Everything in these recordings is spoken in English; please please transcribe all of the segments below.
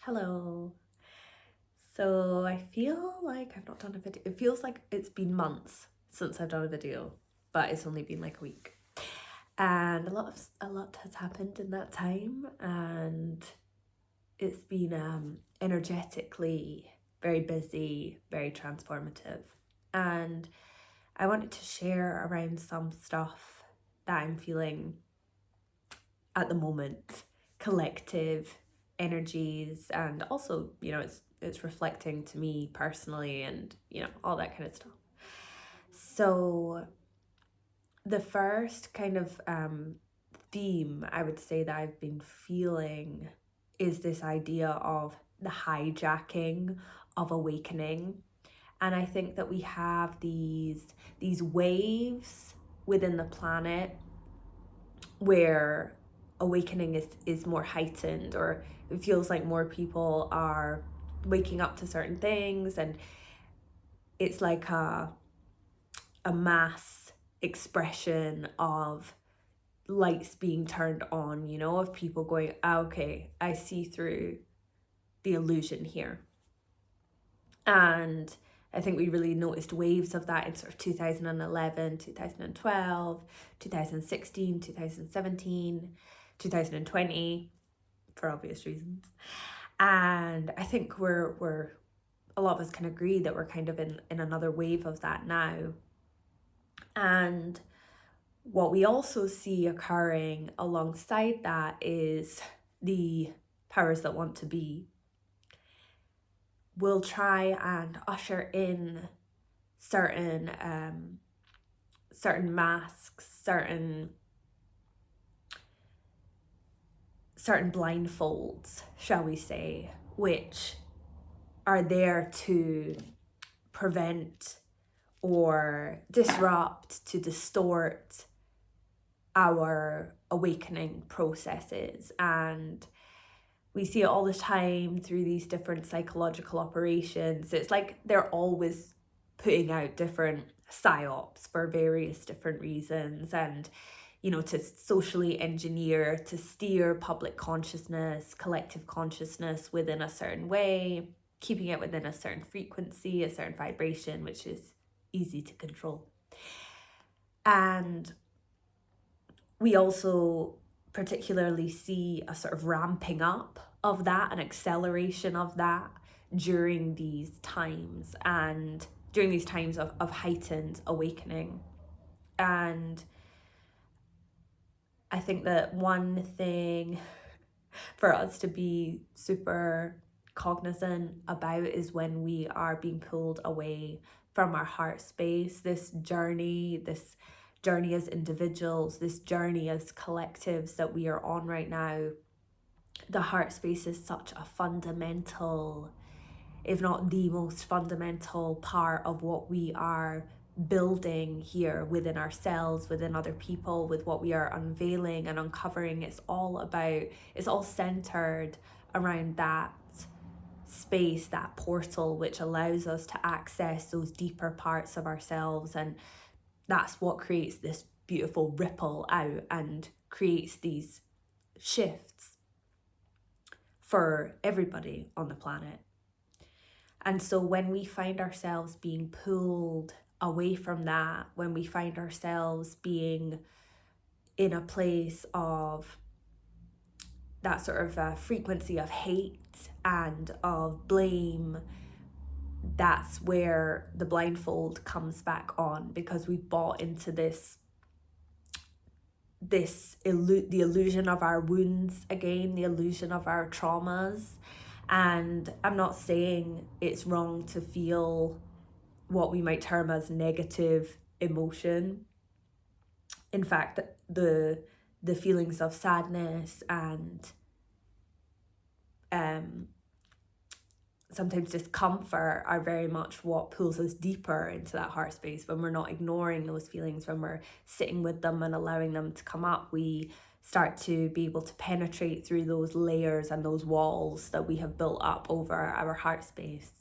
Hello. So I feel like I've not done a video. It feels like it's been months since I've done a video, but it's only been like a week. And a lot has happened in that time, and it's been energetically very busy, very transformative. And I wanted to share around some stuff that I'm feeling at the moment, collective energies, and also, it's reflecting to me personally, and all that kind of stuff. So the first kind of theme I would say that I've been feeling is this idea of the hijacking of awakening. And I think that we have these waves within the planet where awakening is more heightened, or it feels like more people are waking up to certain things, and it's like a mass expression of lights being turned on, of people going, okay, I see through the illusion here. And I think we really noticed waves of that in sort of 2011, 2012, 2016, 2017, 2020, for obvious reasons. And I think we're a lot of us can agree that we're kind of in another wave of that now. And what we also see occurring alongside that is the powers that want to be will try and usher in certain masks, certain blindfolds, shall we say, which are there to prevent or disrupt, to distort our awakening processes. And we see it all the time through these different psychological operations. It's like they're always putting out different psyops for various different reasons, and to socially engineer, to steer public consciousness, collective consciousness within a certain way, keeping it within a certain frequency, a certain vibration, which is easy to control. And we also particularly see a sort of ramping up of that, an acceleration of that during these times, and during these times of heightened awakening. And I think that one thing for us to be super cognizant about is when we are being pulled away from our heart space, this journey as individuals, this journey as collectives that we are on right now. The heart space is such a fundamental, if not the most fundamental part of what we are building here within ourselves, within other people, with what we are unveiling and uncovering. It's all centered around that space, that portal, which allows us to access those deeper parts of ourselves. And that's what creates this beautiful ripple out and creates these shifts for everybody on the planet. And so when we find ourselves being pulled away from that, when we find ourselves being in a place of that sort of frequency of hate and of blame, that's where the blindfold comes back on, because we've bought into the illusion of our wounds again, the illusion of our traumas. And I'm not saying it's wrong to feel what we might term as negative emotion. In fact, the feelings of sadness and sometimes discomfort are very much what pulls us deeper into that heart space. When we're not ignoring those feelings, when we're sitting with them and allowing them to come up, we start to be able to penetrate through those layers and those walls that we have built up over our heart space.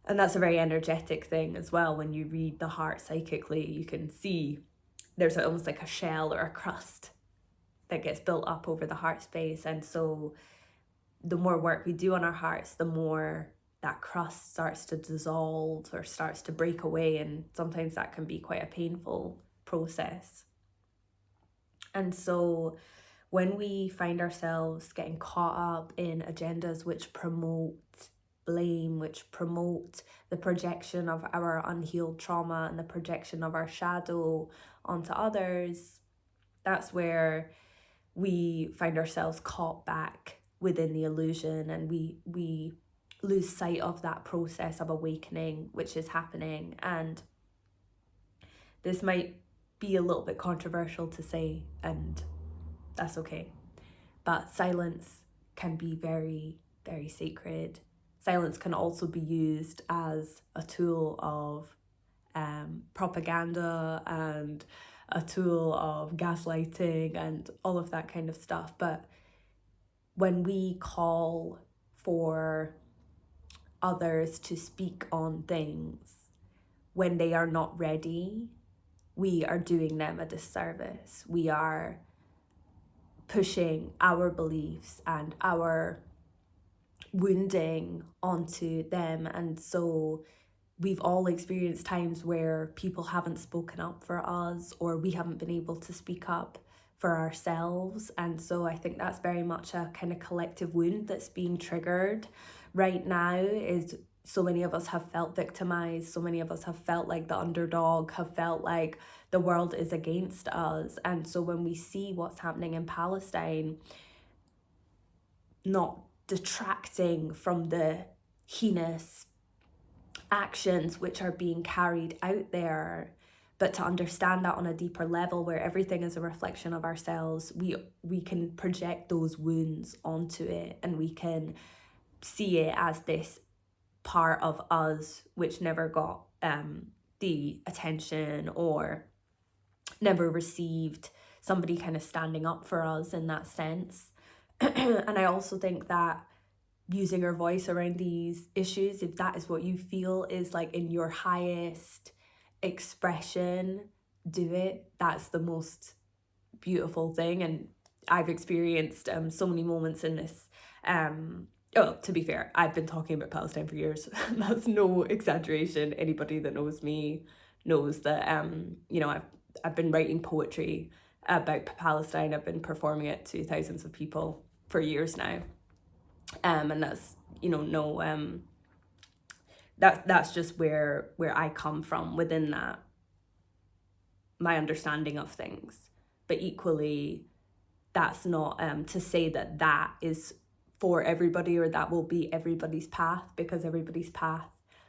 And that's a very energetic thing as well. When you read the heart psychically, you can see there's almost like a shell or a crust that gets built up over the heart space. And so the more work we do on our hearts, the more that crust starts to dissolve or starts to break away, and sometimes that can be quite a painful process. And so when we find ourselves getting caught up in agendas which promote blame, which promote the projection of our unhealed trauma and the projection of our shadow onto others, that's where we find ourselves caught back within the illusion, and we lose sight of that process of awakening which is happening. And this might be a little bit controversial to say, and that's okay, but silence can be very, very sacred. Silence can also be used as a tool of propaganda and a tool of gaslighting and all of that kind of stuff. But when we call for others to speak on things when they are not ready, we are doing them a disservice. We are pushing our beliefs and our wounding onto them. And so we've all experienced times where people haven't spoken up for us, or we haven't been able to speak up for ourselves. And so I think that's very much a kind of collective wound that's being triggered right now. Is so many of us have felt victimized, so many of us have felt like the underdog, have felt like the world is against us. And so when we see what's happening in Palestine, not detracting from the heinous actions which are being carried out there, but to understand that on a deeper level, where everything is a reflection of ourselves, we can project those wounds onto it, and we can see it as this part of us which never got the attention or never received somebody kind of standing up for us in that sense. And I also think that using our voice around these issues, if that is what you feel is like in your highest expression, do it. That's the most beautiful thing. And I've experienced so many moments in this. To be fair, I've been talking about Palestine for years. That's no exaggeration. Anybody that knows me knows that I've been writing poetry about Palestine. I've been performing it to thousands of people for years now. And that's that's just where I come from within that, my understanding of things. But equally, that's not to say that that is for everybody, or that will be everybody's path, because everybody's path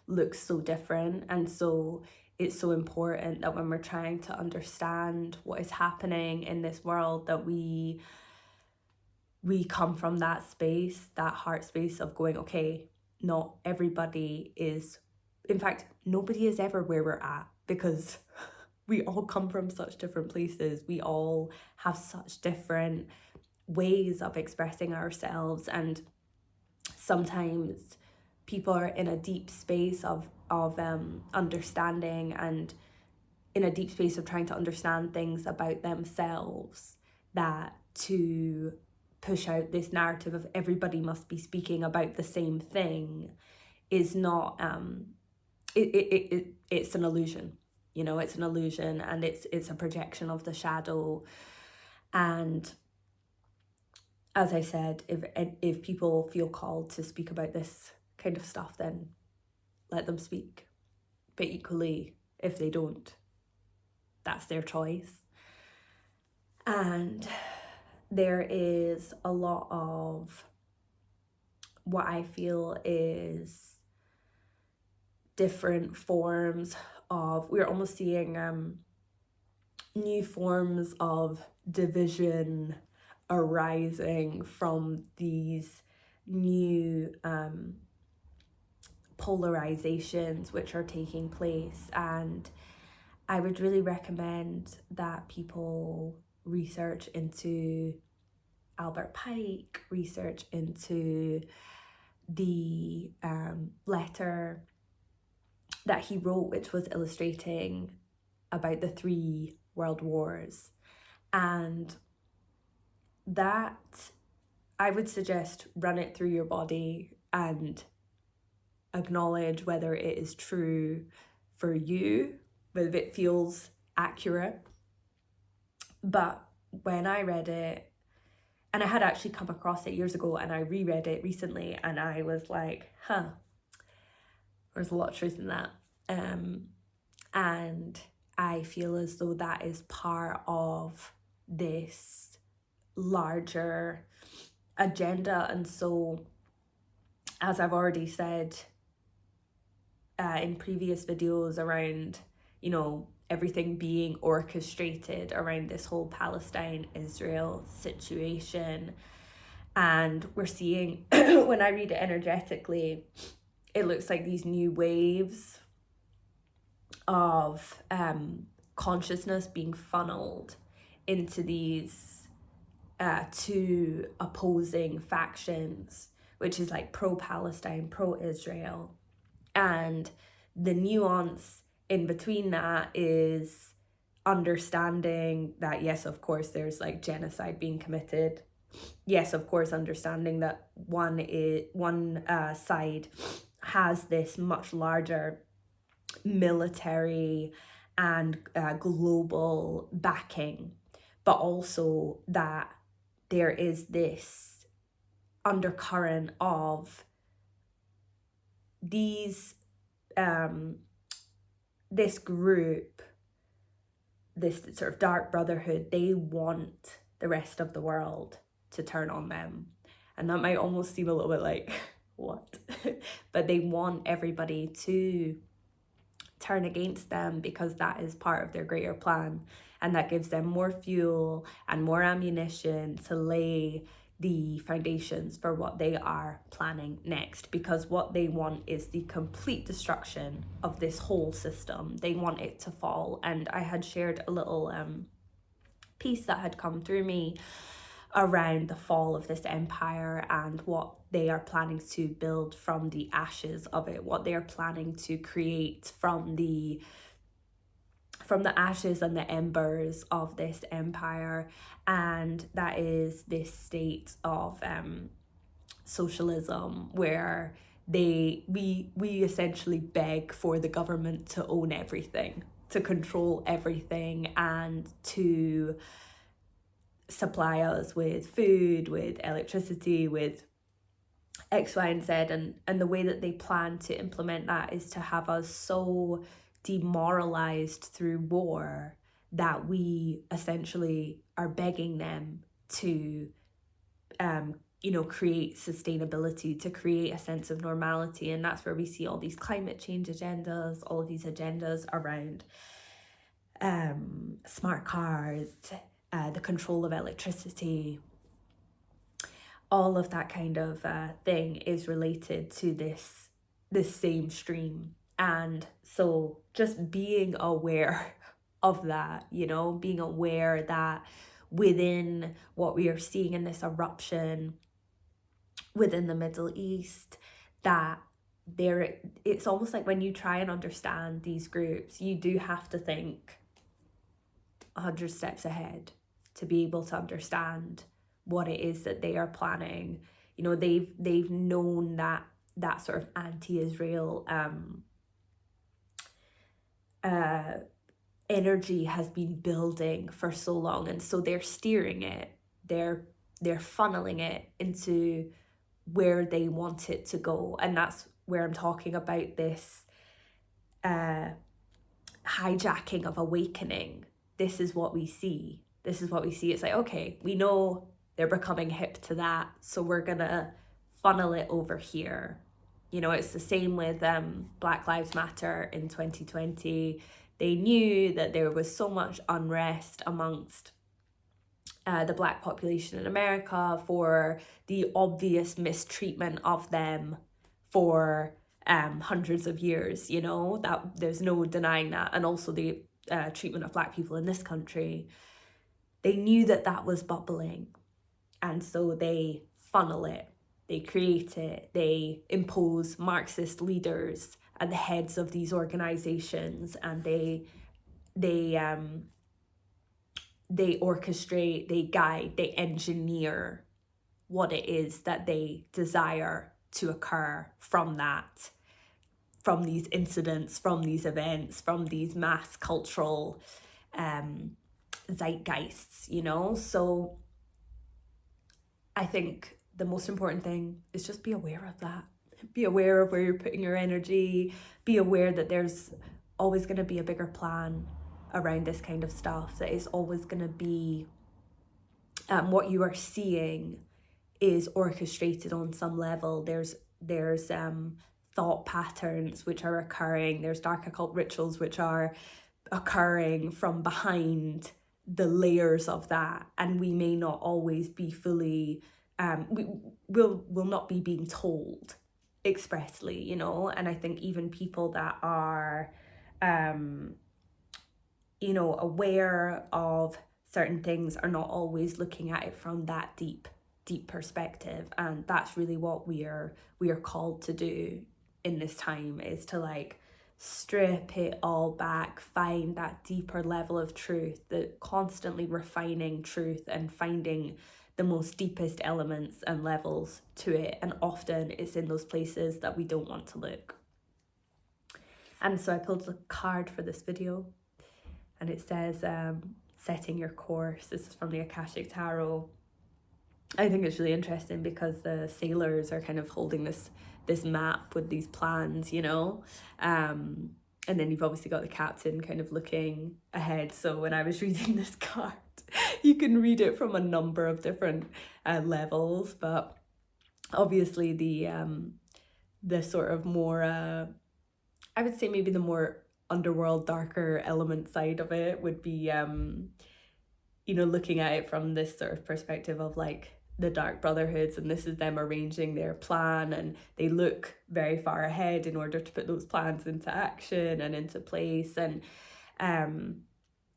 looks so different. And so it's so important that when we're trying to understand what is happening in this world, that we come from that space, that heart space of going, okay, not everybody is, in fact, nobody is ever where we're at, because we all come from such different places. We all have such different ways of expressing ourselves. And sometimes people are in a deep space of understanding, and in a deep space of trying to understand things about themselves, that to push out this narrative of everybody must be speaking about the same thing is not it's an illusion. It's an illusion, and it's a projection of the shadow. And as I said, if people feel called to speak about this kind of stuff, then let them speak. But equally, if they don't, that's their choice. And there is a lot of what I feel is different forms of, we're almost seeing new forms of division arising from these new polarizations which are taking place. And I would really recommend that people research into Albert Pike, research into the letter that he wrote, which was illustrating about the 3 world wars. And that I would suggest run it through your body and acknowledge whether it is true for you, whether it feels accurate. But when I read it, and I had actually come across it years ago, and I reread it recently, and I was like, there's a lot of truth in that. And I feel as though that is part of this larger agenda. And so, as I've already said in previous videos around, everything being orchestrated around this whole Palestine-Israel situation, and we're seeing, when I read it energetically, it looks like these new waves of consciousness being funneled into these two opposing factions, which is like pro-Palestine, pro-Israel. And the nuance in between that is understanding that, yes, of course, there's like genocide being committed. Yes, of course, understanding that one side has this much larger military and global backing, but also that there is this undercurrent of these this group, this sort of dark brotherhood. They want the rest of the world to turn on them, and that might almost seem a little bit like what but they want everybody to turn against them, because that is part of their greater plan, and that gives them more fuel and more ammunition to lay the foundations for what they are planning next, because what they want is the complete destruction of this whole system. They want it to fall. And I had shared a little piece that had come through me around the fall of this empire and what they are planning to build from the ashes of it, what they are planning to create from the ashes and the embers of this empire. And that is this state of socialism, where we essentially beg for the government to own everything, to control everything, and to supply us with food, with electricity, with X, Y, and Z. And the way that they plan to implement that is to have us so demoralized through war that we essentially are begging them to create sustainability, to create a sense of normality. And that's where we see all these climate change agendas, all of these agendas around smart cars, the control of electricity. All of that kind of thing is related to this same stream. And so just being aware of that, being aware that within what we are seeing in this eruption within the Middle East, that it's almost like when you try and understand these groups, you do have to think 100 steps ahead to be able to understand what it is that they are planning. They've known that sort of anti-Israel energy has been building for so long, and so they're steering it, they're funneling it into where they want it to go. And that's where I'm talking about this hijacking of awakening. This is what we see. It's like, okay, we know they're becoming hip to that, so we're gonna funnel it over here. It's the same with Black Lives Matter in 2020. They knew that there was so much unrest amongst the Black population in America for the obvious mistreatment of them for hundreds of years, that there's no denying that. And also the treatment of Black people in this country. They knew that was bubbling, and so they funnel it, they create it, they impose Marxist leaders at the heads of these organizations, and they orchestrate, they guide, they engineer what it is that they desire to occur from that, from these incidents, from these events, from these mass cultural zeitgeists, you know? So I think the most important thing is just be aware of that. Be aware of where you're putting your energy. Be aware that there's always going to be a bigger plan around this kind of stuff, that is always going to be what you are seeing is orchestrated on some level. There's thought patterns which are occurring. There's dark occult rituals which are occurring from behind the layers of that, and we may not always be fully we will not be being told expressly, you know. And I think even people that are you know, aware of certain things are not always looking at it from that deep perspective. And that's really what we are called to do in this time, is to like strip it all back, find that deeper level of truth, the constantly refining truth and finding the most deepest elements and levels to it. And often it's in those places that we don't want to look. And so I pulled a card for this video, and it says setting your course. This is from the Akashic Tarot. I think it's really interesting because the sailors are kind of holding this map with these plans, you know. And then you've obviously got the captain kind of looking ahead. So when I was reading this card, you can read it from a number of different levels, but obviously the sort of more I would say maybe the more underworld, darker element side of it would be you know, looking at it from this sort of perspective of like the Dark Brotherhoods, and this is them arranging their plan, and they look very far ahead in order to put those plans into action and into place. And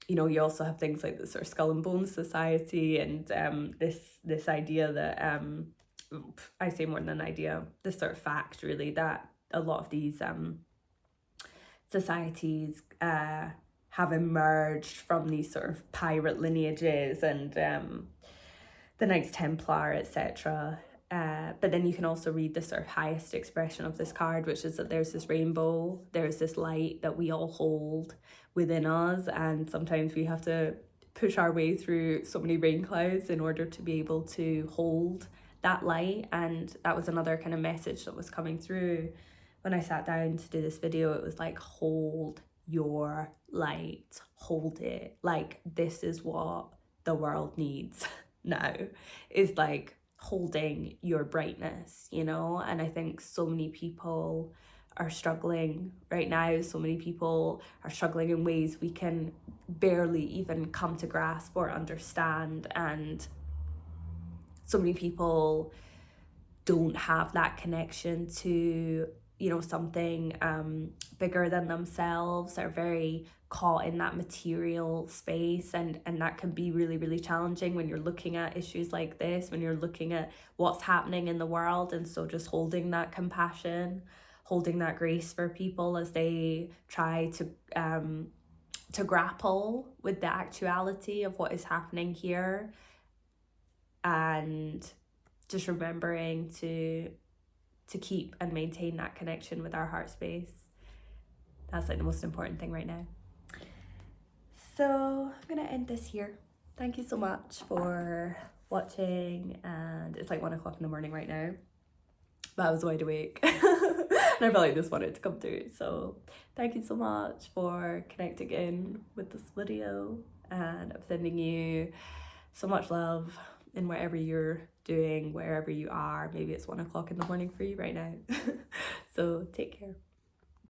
you know, you also have things like the sort of Skull and Bones Society, and this idea that I say more than an idea, this sort of fact really, that a lot of these societies have emerged from these sort of pirate lineages, and the Knights Templar, etc. But then you can also read the sort of highest expression of this card, which is that there's this rainbow, there's this light that we all hold within us, and sometimes we have to push our way through so many rain clouds in order to be able to hold that light. And that was another kind of message that was coming through when I sat down to do this video. It was like, hold your light, hold it. Like, this is what the world needs now, is like holding your brightness, you know. And I think so many people are struggling right now. So many people are struggling in ways we can barely even come to grasp or understand. And so many people don't have that connection to, you know, something bigger than themselves. They're very caught in that material space, and that can be really, really challenging when you're looking at issues like this, when you're looking at what's happening in the world. And so just holding that compassion, holding that grace for people as they try to grapple with the actuality of what is happening here, and just remembering to keep and maintain that connection with our heart space. That's like the most important thing right now. So I'm gonna end this here. Thank you so much for watching, and it's like 1 o'clock in the morning right now, but I was wide awake and I felt like this wanted to come through. So thank you so much for connecting in with this video, and I'm sending you so much love in whatever you're doing, wherever you are. Maybe it's 1 o'clock in the morning for you right now. So take care.